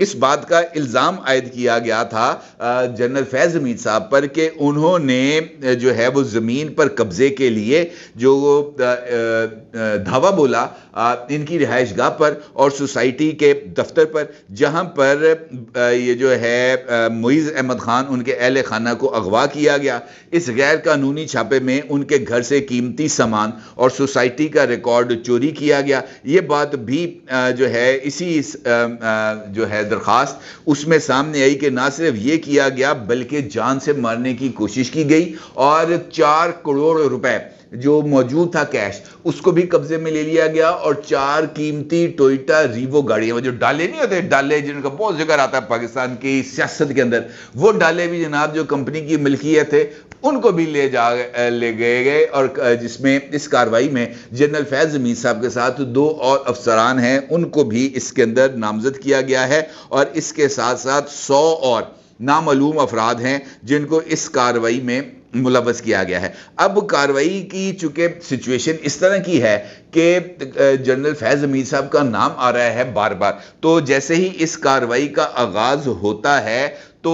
اس بات کا الزام عائد کیا گیا تھا جنرل فیض حمید صاحب پر کہ انہوں نے جو ہے وہ زمین پر قبضے کے لیے جو دھاوا بولا ان کی رہائش گاہ پر اور سوسائٹی کے دفتر پر، جہاں پر یہ جو ہے معیز احمد خان ان کے اہل خانہ کو اغوا کیا گیا۔ اس غیر قانونی چھاپے میں ان کے گھر سے قیمتی سامان اور سوسائٹی کا ریکارڈ چوری کیا گیا۔ یہ بات بھی جو ہے اسی جو ہے درخواست اس میں سامنے آئی کہ نہ صرف یہ کیا گیا بلکہ جان سے مارنے کی کوشش کی گئی، اور 4 کروڑ روپے جو موجود تھا کیش اس کو بھی قبضے میں لے لیا گیا، اور 4 قیمتی ٹوئٹا ریوو گاڑیاں، جو ڈالے نہیں ہوتے، ڈالے جن کا بہت ذکر آتا ہے پاکستان کی سیاست کے اندر، وہ ڈالے بھی جناب جو کمپنی کی ملکیت ہے ان کو بھی لے گئے، اور جس میں اس کاروائی میں جنرل فیض حمید صاحب کے ساتھ 2 اور افسران ہیں، ان کو بھی اس کے اندر نامزد کیا گیا ہے، اور اس کے ساتھ ساتھ 100 اور نامعلوم افراد ہیں جن کو اس کاروائی میں ملوث کیا گیا ہے۔ اب کاروائی کی چونکہ سچویشن اس طرح کی ہے کہ جنرل فیض حمید صاحب کا نام آ رہا ہے بار بار، تو جیسے ہی اس کاروائی کا آغاز ہوتا ہے تو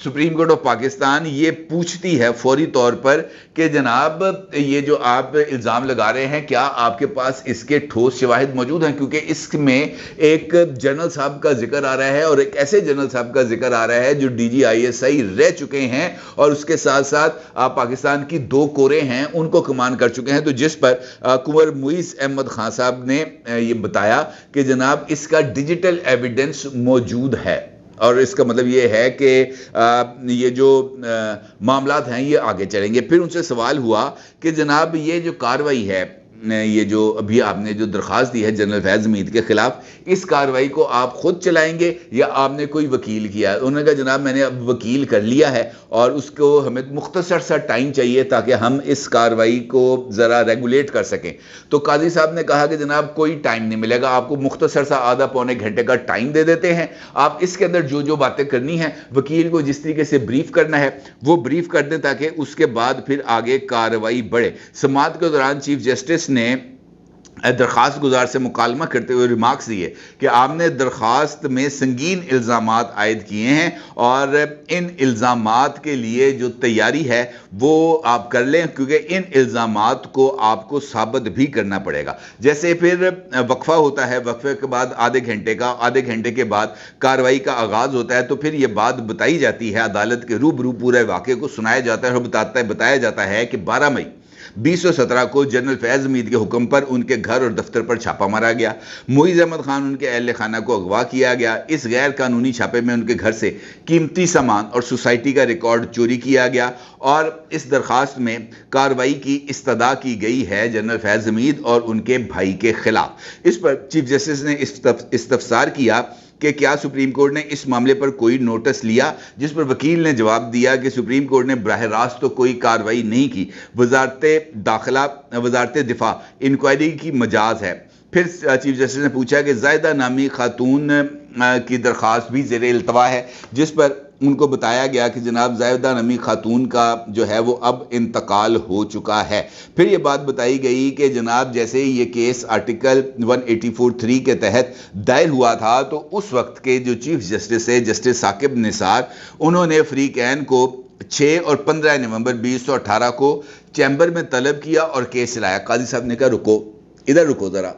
سپریم کورٹ آف پاکستان یہ پوچھتی ہے فوری طور پر کہ جناب یہ جو آپ الزام لگا رہے ہیں کیا آپ کے پاس اس کے ٹھوس شواہد موجود ہیں، کیونکہ اس میں ایک جنرل صاحب کا ذکر آ رہا ہے، اور ایک ایسے جنرل صاحب کا ذکر آ رہا ہے جو DGISI رہ چکے ہیں، اور اس کے ساتھ ساتھ پاکستان کی 2 کوریں ہیں ان کو کمان کر چکے ہیں، تو جس پر کنور معیز احمد خان صاحب نے یہ بتایا کہ جناب اس کا ڈیجیٹل ایویڈنس موجود ہے، اور اس کا مطلب یہ ہے کہ یہ جو معاملات ہیں یہ آگے چلیں گے۔ پھر ان سے سوال ہوا کہ جناب یہ جو کاروائی ہے، یہ جو ابھی آپ نے جو درخواست دی ہے جنرل فیض حمید کے خلاف، اس کاروائی کو آپ خود چلائیں گے یا آپ نے کوئی وکیل کیا ہے؟ انہوں نے کہا جناب میں نے اب وکیل کر لیا ہے، اور اس کو ہمیں مختصر سا ٹائم چاہیے تاکہ ہم اس کاروائی کو ذرا ریگولیٹ کر سکیں۔ تو قاضی صاحب نے کہا کہ جناب کوئی ٹائم نہیں ملے گا، آپ کو مختصر سا آدھا پونے گھنٹے کا ٹائم دے دیتے ہیں، آپ اس کے اندر جو باتیں کرنی ہیں وکیل کو جس طریقے سے بریف کرنا ہے وہ بریف کر دیں، تاکہ اس کے بعد پھر آگے کاروائی بڑھے۔ سماعت کے دوران چیف جسٹس نے درخواست گزار سے مکالمہ کرتے ہوئے ریمارکس دیے کہ آپ نے درخواست میں سنگین الزامات عائد کیے ہیں، اور ان الزامات کے لیے جو تیاری ہے وہ آپ کر لیں، کیونکہ ان الزامات کو آپ کو ثابت بھی کرنا پڑے گا۔ جیسے پھر وقفہ ہوتا ہے، وقفے کے بعد آدھے گھنٹے کے بعد کاروائی کا آغاز ہوتا ہے، تو پھر یہ بات بتائی جاتی ہے، عدالت کے روبرو پورے واقعے کو سنایا جاتا ہے، اور بتایا جاتا ہے کہ 12 مئی 2017 کو جنرل فیض حمید کے حکم پر ان کے گھر اور دفتر پر چھاپا مارا گیا، معیز احمد خان ان کے اہل خانہ کو اغوا کیا گیا۔ اس غیر قانونی چھاپے میں ان کے گھر سے قیمتی سامان اور سوسائٹی کا ریکارڈ چوری کیا گیا، اور اس درخواست میں کاروائی کی استدعا کی گئی ہے جنرل فیض حمید اور ان کے بھائی کے خلاف۔ اس پر چیف جسٹس نے استفسار کیا کہ کیا سپریم کورٹ نے اس معاملے پر کوئی نوٹس لیا، جس پر وکیل نے جواب دیا کہ سپریم کورٹ نے براہ راست تو کوئی کاروائی نہیں کی، وزارت دفاع انکوائری کی مجاز ہے۔ پھر چیف جسٹس نے پوچھا کہ زائدہ نامی خاتون کی درخواست بھی زیر التوا ہے، جس پر ان کو بتایا گیا کہ جناب زائدہ نامی خاتون کا جو ہے وہ اب انتقال ہو چکا ہے۔ پھر یہ بات بتائی گئی کہ جناب جیسے یہ کیس آرٹیکل 184(3) کے تحت دائر ہوا تھا، تو اس وقت کے جو چیف جسٹس ہے جسٹس ثاقب نثار، انہوں نے فریقین کو 6 اور 15 نومبر 2018 کو چیمبر میں طلب کیا اور کیس چلایا۔ قاضی صاحب نے کہا رکو، ادھر رکو ذرا،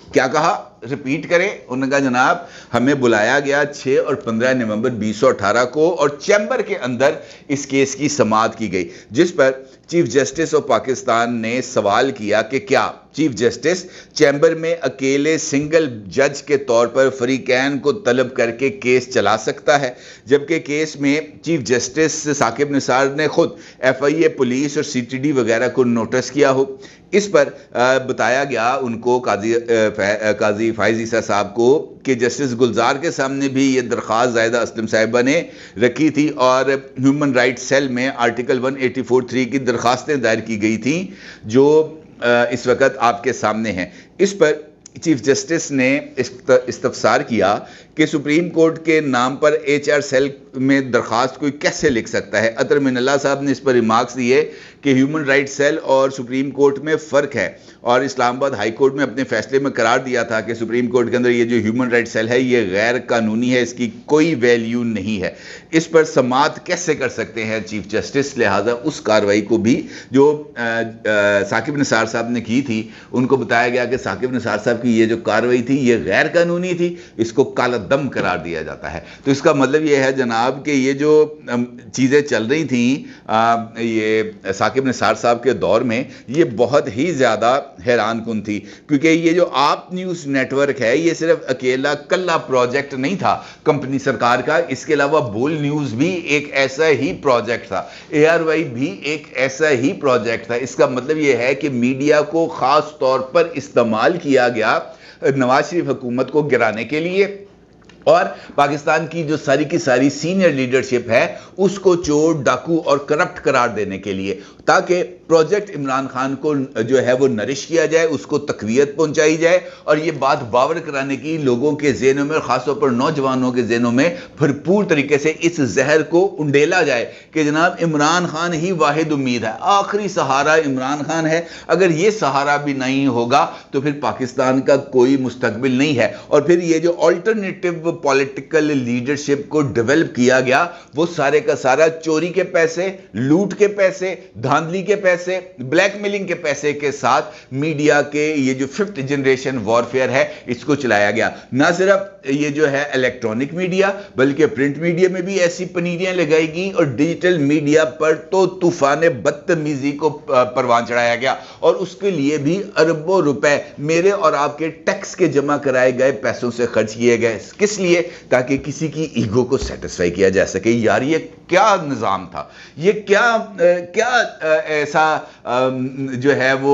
کیا کہا؟ ریپیٹ کریں۔ انہوں نے کہا جناب ہمیں بلایا گیا 6 اور 15 نومبر 2018 کو، اور چیمبر کے اندر اس کیس کی سماعت کی گئی، جس پر چیف جسٹس آف پاکستان نے سوال کیا کہ کیا چیف جسٹس چیمبر میں اکیلے سنگل جج کے طور پر فریقین کو طلب کر کے کیس چلا سکتا ہے، جبکہ کیس میں چیف جسٹس ثاقب نثار نے خود FIA پولیس اور CTD وغیرہ کو نوٹس کیا ہو۔ اس پر بتایا گیا ان کو قاضی فائز عیسیٰ صاحب کو کہ جسٹس گلزار کے سامنے بھی یہ درخواست زائدہ اسلم صاحبہ نے رکھی تھی، اور ہیومن رائٹ سیل میں آرٹیکل 184(3) کی درخواستیں دائر کی گئی تھیں جو اس وقت آپ کے سامنے ہیں۔ اس پر چیف جسٹس نے استفسار کیا کہ سپریم کورٹ کے نام پر HR سیل میں درخواست کوئی کیسے لکھ سکتا ہے؟ اطہر من اللہ صاحب نے اس پر ریمارکس دیے کہ ہیومن رائٹ سیل اور سپریم کورٹ میں فرق ہے، اور اسلام آباد ہائی کورٹ میں اپنے فیصلے میں قرار دیا تھا کہ سپریم کورٹ کے اندر یہ جو ہیومن رائٹ سیل ہے یہ غیر قانونی ہے، اس کی کوئی ویلیو نہیں ہے۔ اس پر سماعت کیسے کر سکتے ہیں چیف جسٹس؟ لہٰذا اس کارروائی کو بھی جو ثاقب نثار صاحب نے کی تھی ان کو بتایا گیا کہ ثاقب نثار صاحب کی یہ جو کارروائی تھی یہ غیر قانونی تھی، اس کو کالا دم قرار دیا جاتا ہے۔ تو اس کا مطلب یہ ہے جناب کہ یہ جو چیزیں چل رہی تھیں یہ ثاقب نثار صاحب کے دور میں یہ بہت ہی زیادہ حیران کن تھی، کیونکہ یہ جو آپ نیوز نیٹ ورک ہے یہ صرف اکیلا کلا پروجیکٹ نہیں تھا کمپنی سرکار کا، اس کے علاوہ بول نیوز بھی ایک ایسا ہی پروجیکٹ تھا، اے آر وائی بھی ایک ایسا ہی پروجیکٹ تھا۔ اس کا مطلب یہ ہے کہ میڈیا کو خاص طور پر استعمال کیا گیا نواز شریف حکومت کو گرانے کے لیے، اور پاکستان کی جو ساری کی ساری سینئر لیڈرشپ ہے اس کو چور، ڈاکو اور کرپٹ قرار دینے کے لیے، تاکہ پروجیکٹ عمران خان کو جو ہے وہ نرش کیا جائے، اس کو تقویت پہنچائی جائے، اور یہ بات باور کرانے کی لوگوں کے ذہنوں میں، خاص طور پر نوجوانوں کے ذہنوں میں بھرپور طریقے سے اس زہر کو انڈیلا جائے کہ جناب عمران خان ہی واحد امید ہے، آخری سہارا عمران خان ہے، اگر یہ سہارا بھی نہیں ہوگا تو پھر پاکستان کا کوئی مستقبل نہیں ہے۔ اور پھر یہ جو آلٹرنیٹو پولیٹیکل لیڈرشپ کو ڈیولپ کیا گیا وہ سارے کا سارا چوری کے پیسے، لوٹ کے پیسے، دھاندلی کے پیسے، بلیک میلنگ کے پیسے کے ساتھ میڈیا کے یہ جو 5th جنریشن وارفیئر ہے اس کو چلایا گیا۔ نہ صرف یہ جو ہے الیکٹرانک میڈیا بلکہ پرنٹ میڈیا میں بھی ایسی پنیریاں لگائی گئیں، اور ڈیجیٹل میڈیا پر تو طوفان بدتمیزی کو پروان چڑھایا گیا، اور اس کے لیے بھی اربوں روپے میرے اور آپ کے ٹیکس کے جمع کرائے گئے پیسوں سے خرچ کیے گئے۔ کس لیے؟ تاکہ کسی کی ایگو کو سیٹسفائی کیا جا سکے۔ یار یہ کیا نظام تھا، یہ کیا ایسا جو ہے وہ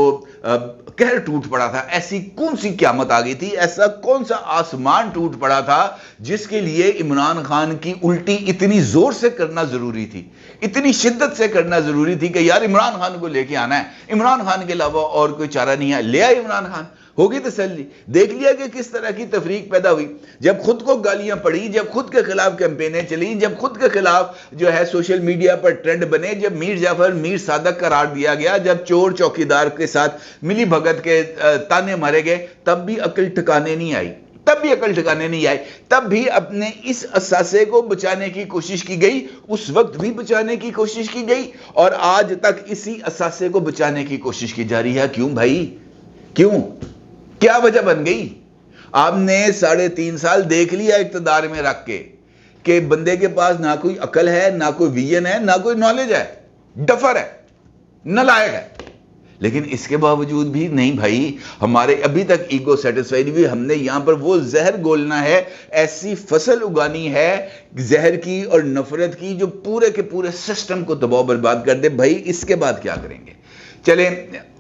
قہر ٹوٹ پڑا تھا، ایسی کون سی قیامت آ گئی تھی، ایسا کون سا آسمان ٹوٹ پڑا تھا جس کے لیے عمران خان کی الٹی اتنی زور سے کرنا ضروری تھی، اتنی شدت سے کرنا ضروری تھی کہ یار عمران خان کو لے کے آنا ہے، عمران خان کے علاوہ اور کوئی چارہ نہیں ہے، لے آئے عمران خان، ہوگی تسلی۔ دیکھ لیا کہ کس طرح کی تفریق پیدا ہوئی، جب خود کو گالیاں پڑی، جب خود کے خلاف کیمپینیں چلیں، جب خود کے خلاف جو ہے سوشل میڈیا پر ٹرینڈ بنے، جب میر جعفر میر صادق قرار دیا گیا، جب چور چوکیدار کے ساتھ ملی بھگت کے تانے مارے گئے، تب بھی عقل ٹھکانے نہیں آئی، تب بھی اپنے اس اثاثے کو بچانے کی کوشش کی گئی، اس وقت بھی بچانے کی کوشش کی گئی، اور آج تک اسی اثاثے کو بچانے کی کوشش کی جا رہی ہے۔ کیوں بھائی؟ کیوں؟ کیا وجہ بن گئی؟ آپ نے 3.5 سال دیکھ لیا اقتدار میں رکھ کے کہ بندے کے پاس نہ کوئی عقل ہے، نہ کوئی ویژن ہے، نہ کوئی نالج ہے، ڈفر ہے، نالائق ہے، لیکن اس کے باوجود بھی نہیں بھائی، ہمارے ابھی تک ایگو سیٹسفائی نہیں ہوئی، ہم نے یہاں پر وہ زہر گولنا ہے، ایسی فصل اگانی ہے زہر کی اور نفرت کی جو پورے کے پورے سسٹم کو تباہ برباد کر دے۔ بھائی اس کے بعد کیا کریں گے؟ چلیں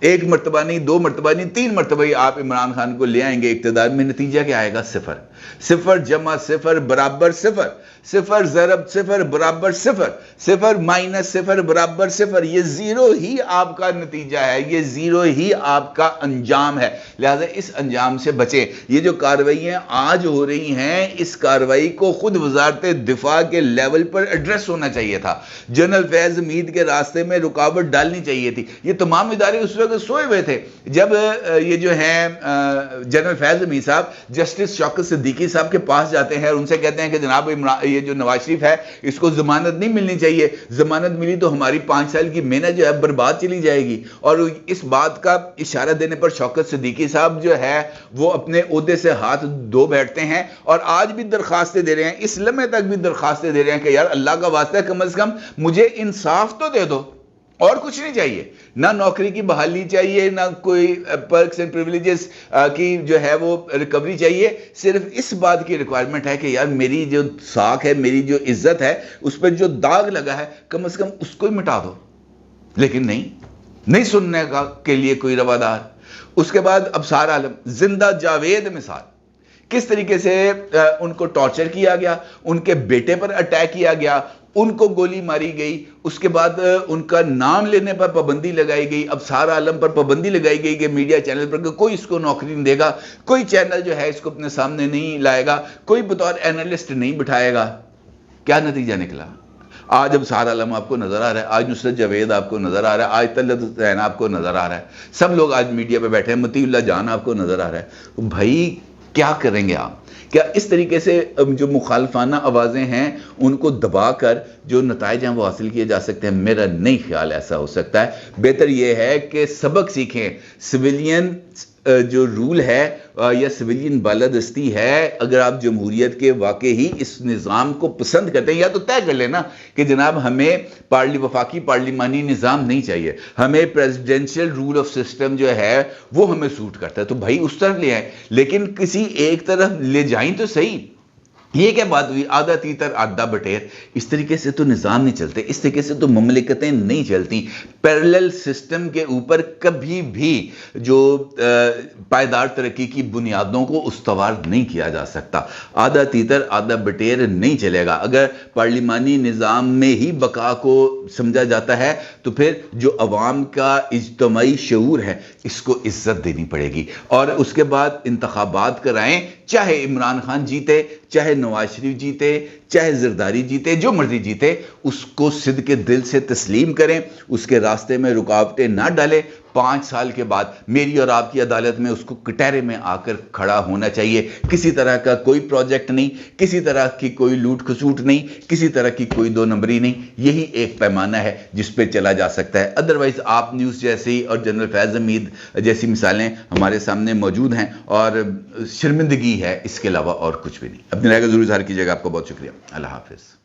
1 مرتبہ نہیں، 2 مرتبہ نہیں، 3 مرتبہ ہی آپ عمران خان کو لے آئیں گے اقتدار میں، نتیجہ کیا آئے گا؟ 0 0 جمع 0 برابر 0 0 ضرب 0 برابر 0 0 مائنس 0 برابر 0، یہ 0 ہی آپ کا نتیجہ ہے، یہ 0 ہی آپ کا انجام ہے۔ لہذا اس انجام سے بچیں۔ یہ جو کارروائیاں آج ہو رہی ہیں، اس کارروائی کو خود وزارت دفاع کے لیول پر ایڈریس ہونا چاہیے تھا، جنرل فیض حمید کے راستے میں رکاوٹ ڈالنی چاہیے تھی۔ یہ تمام ادارے اس وقت سوئے ہوئے تھے جب یہ جو ہیں جنرل فیض حمید صاحب جسٹس شوکت صدیقی صاحب کے پاس جاتے ہیں اور ان سے کہتے ہیں کہ جناب یہ جو نواز شریف ہے اس کو ضمانت نہیں ملنی چاہیے، ضمانت ملی تو ہماری 5 سال کی محنت جو ہے برباد چلی جائے گی۔ اور اس بات کا اشارہ دینے پر شوکت صدیقی صاحب جو ہے وہ اپنے عہدے سے ہاتھ دھو بیٹھتے ہیں اور آج بھی درخواستیں دے رہے ہیں، اس لمحے تک بھی درخواستیں دے رہے ہیں کہ یار اللہ کا واسطہ کم از کم مجھے انصاف تو دے دو، اور کچھ نہیں چاہیے، نہ نوکری کی بحالی چاہیے، نہ کوئی پرکس اینڈ پریویلیجز کی جو ہے وہ ریکوری چاہیے، صرف اس بات کی ریکوائرمنٹ ہے کہ یار میری جو ساکھ ہے، میری جو عزت ہے، اس پر جو داغ لگا ہے کم از کم اس کو ہی مٹا دو۔ لیکن نہیں سننے کے لیے کوئی روادار۔ اس کے بعد ابصار عالم، زندہ جاوید مثال، کس طریقے سے ان کو ٹارچر کیا گیا، ان کے بیٹے پر اٹیک کیا گیا، ان کو گولی ماری گئی، اس کے بعد ان کا نام لینے پر پابندی لگائی گئی، ابصار عالم پر پابندی لگائی گئی کہ میڈیا چینل پر کوئی اس کو نوکری نہیں دے گا، کوئی چینل جو ہے اس کو اپنے سامنے نہیں لائے گا، کوئی بطور اینالسٹ نہیں بٹھائے گا۔ کیا نتیجہ نکلا؟ آج اب سہر عالم آپ کو نظر آ رہا ہے، آج نصرت جاوید آپ کو نظر آ رہا ہے، آج طلعت حسین آپ کو نظر آ رہا ہے، سب لوگ آج میڈیا پہ بیٹھے ہیں، مطیع اللہ جان آپ کو نظر آ رہا ہے. بھائی کیا کریں گے آپ؟ کیا اس طریقے سے جو مخالفانہ آوازیں ہیں ان کو دبا کر جو نتائج ہیں وہ حاصل کیے جا سکتے ہیں؟ میرا نہیں خیال ایسا ہو سکتا ہے. بہتر یہ ہے کہ سبق سیکھیں. سویلین جو رول ہے یا سویلین بالادستی ہے، اگر آپ جمہوریت کے واقعی اس نظام کو پسند کرتے ہیں، یا تو طے کر لینا کہ جناب ہمیں وفاقی پارلیمانی نظام نہیں چاہیے، ہمیں پریزیڈنشل رول آف سسٹم جو ہے وہ ہمیں سوٹ کرتا ہے، تو بھائی اس طرف لے آئیں، لیکن کسی ایک طرف لے جائیں تو صحیح. یہ کیا بات ہوئی؟ آدھا تیتر آدھا بٹیر. اس طریقے سے تو نظام نہیں چلتے، اس طریقے سے تو مملکتیں نہیں چلتی. پیرلل سسٹم کے اوپر کبھی بھی جو پائیدار ترقی کی بنیادوں کو استوار نہیں کیا جا سکتا. آدھا تیتر آدھا بٹیر نہیں چلے گا. اگر پارلیمانی نظام میں ہی بقا کو سمجھا جاتا ہے تو پھر جو عوام کا اجتماعی شعور ہے اس کو عزت دینی پڑے گی، اور اس کے بعد انتخابات کرائیں، چاہے عمران خان جیتے، چاہے نواز شریف جیتے، چاہے زرداری جیتے، جو مرضی جیتے، اس کو صدق کے دل سے تسلیم کریں، اس کے راستے میں رکاوٹیں نہ ڈالیں. 5 سال کے بعد میری اور آپ کی عدالت میں اس کو کٹہرے میں آ کر کھڑا ہونا چاہیے. کسی طرح کا کوئی پروجیکٹ نہیں، کسی طرح کی کوئی لوٹ کھسوٹ نہیں، کسی طرح کی کوئی 2 نمبری نہیں. یہی ایک پیمانہ ہے جس پہ چلا جا سکتا ہے. ادروائز آپ نیوز جیسی اور جنرل فیض حمید جیسی مثالیں ہمارے سامنے موجود ہیں، اور شرمندگی ہے اس کے علاوہ اور کچھ بھی نہیں. اپنی رائے کو ضرور اظہار کیجیے گا. آپ کو بہت شکریہ. اللہ حافظ.